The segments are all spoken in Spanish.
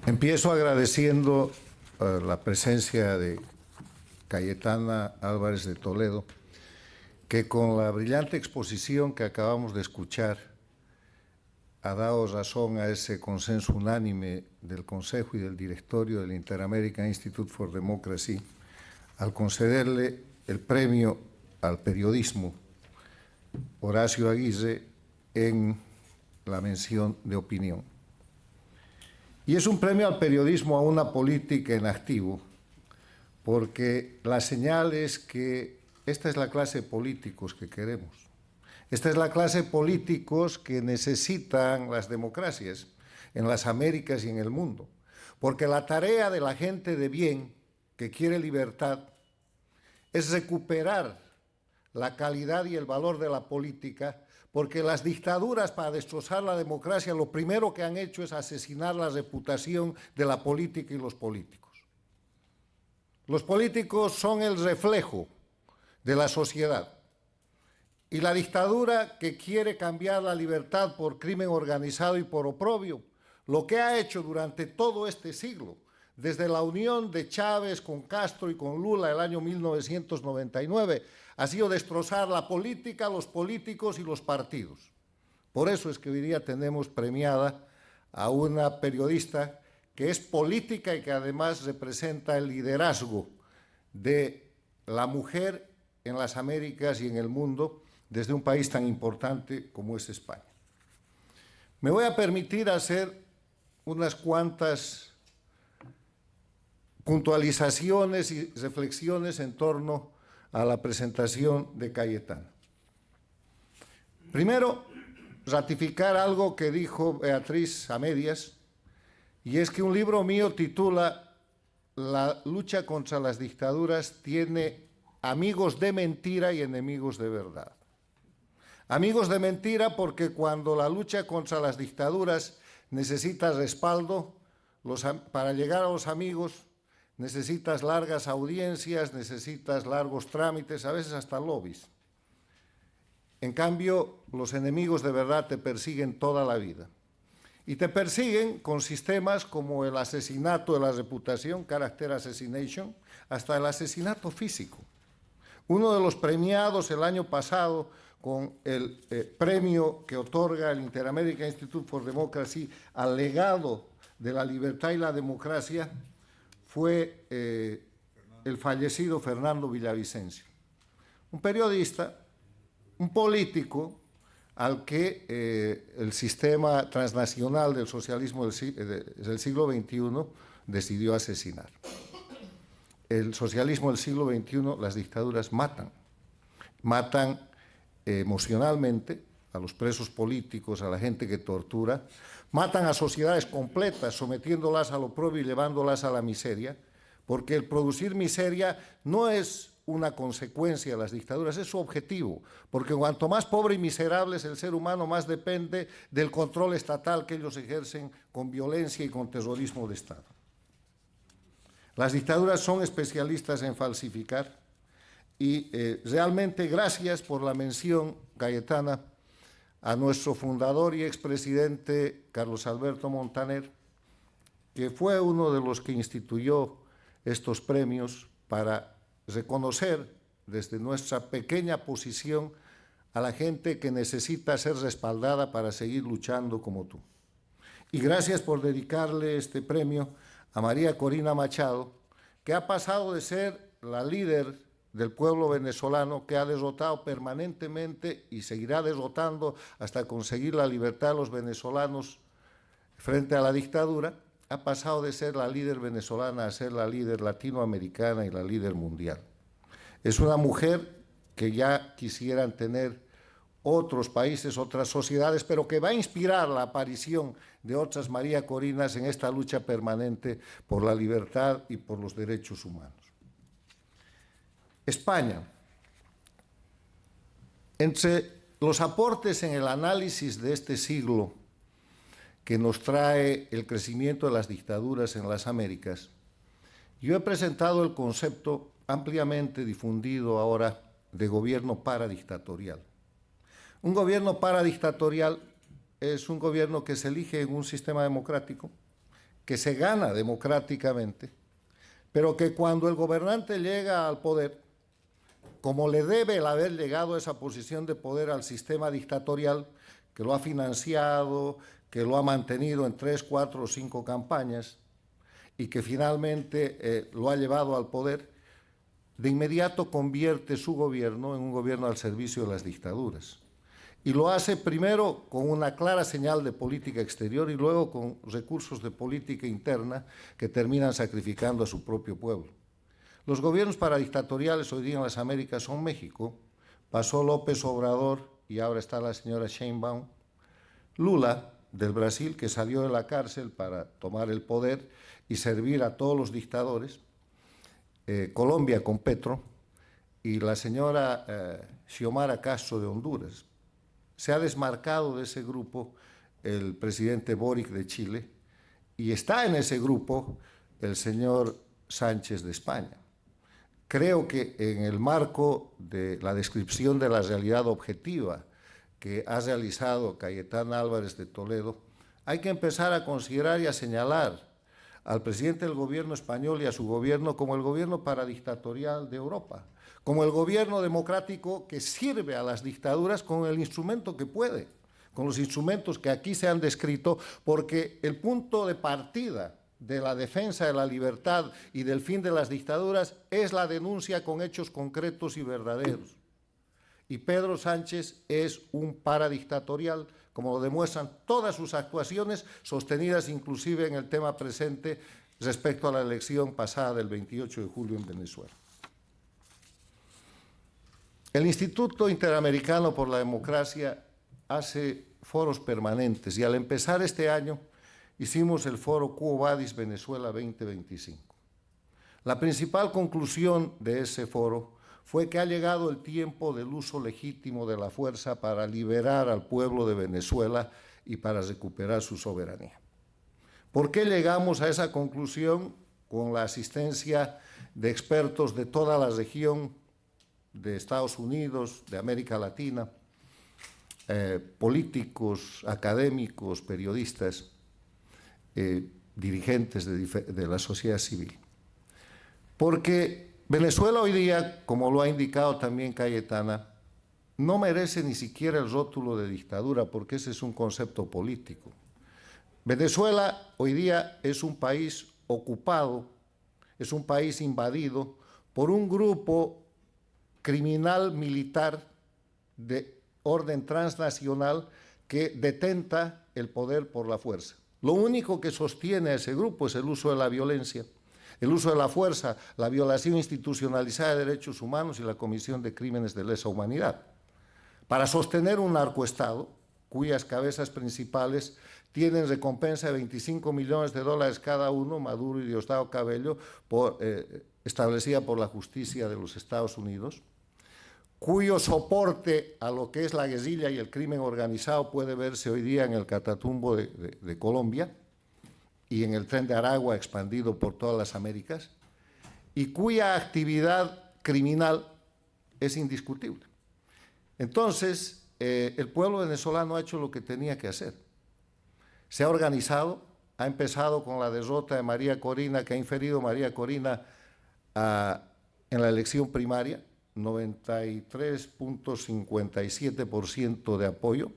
Empiezo agradeciendo la presencia de Cayetana Álvarez de Toledo, que con la brillante exposición que acabamos de escuchar ha dado razón a ese consenso unánime del Consejo y del Directorio del Inter-American Institute for Democracy al concederle el premio al periodismo Horacio Aguirre en la mención de opinión. Y es un premio al periodismo a una política en activo, porque la señal es que esta es la clase de políticos que queremos. Esta es la clase de políticos que necesitan las democracias en las Américas y en el mundo. Porque la tarea de la gente de bien, que quiere libertad, es recuperar la calidad y el valor de la política, porque las dictaduras, para destrozar la democracia, lo primero que han hecho es asesinar la reputación de la política y los políticos. Los políticos son el reflejo de la sociedad. Y la dictadura que quiere cambiar la libertad por crimen organizado y por oprobio, lo que ha hecho durante todo este siglo, desde la unión de Chávez con Castro y con Lula el año 1999, ha sido destrozar la política, los políticos y los partidos. Por eso es que hoy día tenemos premiada a una periodista que es política y que además representa el liderazgo de la mujer en las Américas y en el mundo, desde un país tan importante como es España. Me voy a permitir hacer unas cuantas puntualizaciones y reflexiones en torno a la presentación de Cayetana. Primero, ratificar algo que dijo Beatriz a medias, y es que un libro mío titula La lucha contra las dictaduras tiene amigos de mentira y enemigos de verdad. Amigos de mentira porque cuando la lucha contra las dictaduras necesita respaldo, para llegar a los amigos necesitas largas audiencias, necesitas largos trámites, a veces hasta lobbies. En cambio, los enemigos de verdad te persiguen toda la vida. Y te persiguen con sistemas como el asesinato de la reputación, character assassination, hasta el asesinato físico. Uno de los premiados el año pasado con el premio que otorga el Inter-American Institute for Democracy al legado de la libertad y la democracia fue el fallecido Fernando Villavicencio, un periodista, un político al que el sistema transnacional del socialismo del siglo XXI decidió asesinar. El socialismo del siglo XXI, las dictaduras matan emocionalmente a los presos políticos, a la gente que tortura, matan a sociedades completas, sometiéndolas al oprobio y llevándolas a la miseria, porque el producir miseria no es una consecuencia de las dictaduras, es su objetivo, porque cuanto más pobre y miserable es el ser humano, más depende del control estatal que ellos ejercen con violencia y con terrorismo de Estado. Las dictaduras son especialistas en falsificar y realmente gracias por la mención, Cayetana, a nuestro fundador y expresidente Carlos Alberto Montaner, que fue uno de los que instituyó estos premios para reconocer desde nuestra pequeña posición a la gente que necesita ser respaldada para seguir luchando como tú. Y gracias por dedicarle este premio a María Corina Machado, que ha pasado de ser la líder del pueblo venezolano, que ha derrotado permanentemente y seguirá derrotando hasta conseguir la libertad de los venezolanos frente a la dictadura, ha pasado de ser la líder venezolana a ser la líder latinoamericana y la líder mundial. Es una mujer que ya quisieran tener otros países, otras sociedades, pero que va a inspirar la aparición de otras María Corinas en esta lucha permanente por la libertad y por los derechos humanos. España. Entre los aportes en el análisis de este siglo que nos trae el crecimiento de las dictaduras en las Américas, yo he presentado el concepto ampliamente difundido ahora de gobierno paradictatorial. Un gobierno paradictatorial es un gobierno que se elige en un sistema democrático, que se gana democráticamente, pero que cuando el gobernante llega al poder, como le debe el haber llegado a esa posición de poder al sistema dictatorial, que lo ha financiado, que lo ha mantenido en 3, 4 o 5 campañas y que finalmente lo ha llevado al poder, de inmediato convierte su gobierno en un gobierno al servicio de las dictaduras. Y lo hace primero con una clara señal de política exterior y luego con recursos de política interna que terminan sacrificando a su propio pueblo. Los gobiernos paradictatoriales hoy día en las Américas son México, pasó López Obrador y ahora está la señora Sheinbaum, Lula del Brasil, que salió de la cárcel para tomar el poder y servir a todos los dictadores, Colombia con Petro, y la señora Xiomara Castro de Honduras. Se ha desmarcado de ese grupo el presidente Boric de Chile y está en ese grupo el señor Sánchez de España. Creo que en el marco de la descripción de la realidad objetiva que ha realizado Cayetana Álvarez de Toledo, hay que empezar a considerar y a señalar al presidente del gobierno español y a su gobierno como el gobierno paradictatorial de Europa, como el gobierno democrático que sirve a las dictaduras con el instrumento que puede, con los instrumentos que aquí se han descrito, porque el punto de partida de la defensa de la libertad y del fin de las dictaduras es la denuncia con hechos concretos y verdaderos. Y Pedro Sánchez es un paradictatorial, como lo demuestran todas sus actuaciones, sostenidas inclusive en el tema presente respecto a la elección pasada del 28 de julio en Venezuela. El Instituto Interamericano por la Democracia hace foros permanentes y al empezar este año hicimos el foro Quo Vadis Venezuela 2025. La principal conclusión de ese foro fue que ha llegado el tiempo del uso legítimo de la fuerza para liberar al pueblo de Venezuela y para recuperar su soberanía. ¿Por qué llegamos a esa conclusión? Con la asistencia de expertos de toda la región, de Estados Unidos, de América Latina, políticos, académicos, periodistas, dirigentes de la sociedad civil. Porque Venezuela hoy día, como lo ha indicado también Cayetana, no merece ni siquiera el rótulo de dictadura, porque ese es un concepto político. Venezuela hoy día es un país ocupado, es un país invadido por un grupo criminal militar de orden transnacional que detenta el poder por la fuerza. Lo único que sostiene a ese grupo es el uso de la violencia, el uso de la fuerza, la violación institucionalizada de derechos humanos y la comisión de crímenes de lesa humanidad. Para sostener un narcoestado, cuyas cabezas principales tienen recompensa de 25 millones de dólares cada uno, Maduro y Diosdado Cabello, establecida por la justicia de los Estados Unidos, cuyo soporte a lo que es la guerrilla y el crimen organizado puede verse hoy día en el Catatumbo de Colombia, y en el Tren de Aragua expandido por todas las Américas, y cuya actividad criminal es indiscutible. Entonces, el pueblo venezolano ha hecho lo que tenía que hacer. Se ha organizado, ha empezado con la derrota de María Corina, que ha inferido María Corina en la elección primaria, 93.57% de apoyo.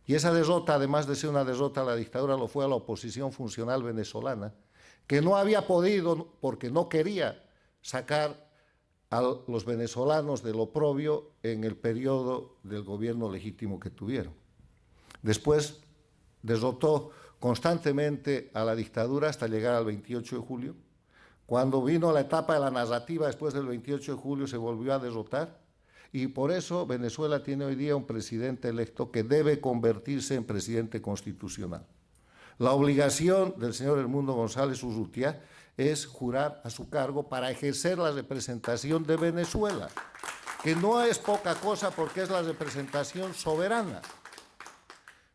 Y esa derrota, además de ser una derrota a la dictadura, lo fue a la oposición funcional venezolana, que no había podido, porque no quería, sacar a los venezolanos del oprobio en el periodo del gobierno legítimo que tuvieron. Después derrotó constantemente a la dictadura hasta llegar al 28 de julio. Cuando vino la etapa de la narrativa después del 28 de julio se volvió a derrotar. Y por eso Venezuela tiene hoy día un presidente electo que debe convertirse en presidente constitucional. La obligación del señor Edmundo González Urrutia es jurar a su cargo para ejercer la representación de Venezuela, que no es poca cosa porque es la representación soberana.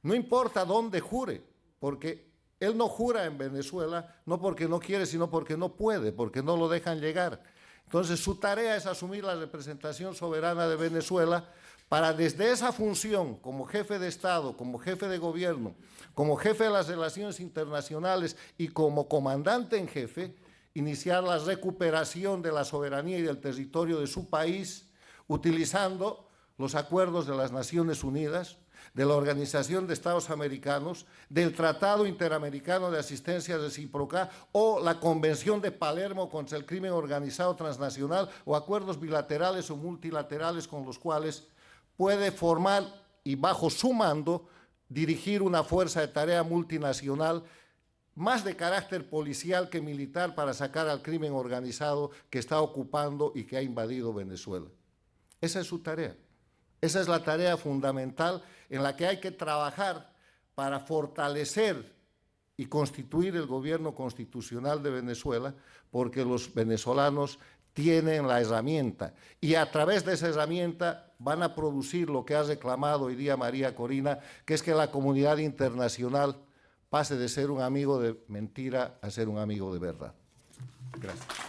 No importa dónde jure, porque él no jura en Venezuela, no porque no quiere, sino porque no puede, porque no lo dejan llegar. Entonces, su tarea es asumir la representación soberana de Venezuela para, desde esa función, como jefe de Estado, como jefe de gobierno, como jefe de las relaciones internacionales y como comandante en jefe, iniciar la recuperación de la soberanía y del territorio de su país, utilizando los acuerdos de las Naciones Unidas, de la Organización de Estados Americanos, del Tratado Interamericano de Asistencia Recíproca o la Convención de Palermo contra el Crimen Organizado Transnacional o acuerdos bilaterales o multilaterales con los cuales puede formar y bajo su mando dirigir una fuerza de tarea multinacional más de carácter policial que militar para sacar al crimen organizado que está ocupando y que ha invadido Venezuela. Esa es su tarea. Esa es la tarea fundamental en la que hay que trabajar para fortalecer y constituir el gobierno constitucional de Venezuela, porque los venezolanos tienen la herramienta y a través de esa herramienta van a producir lo que ha reclamado hoy día María Corina, que es que la comunidad internacional pase de ser un amigo de mentira a ser un amigo de verdad. Gracias.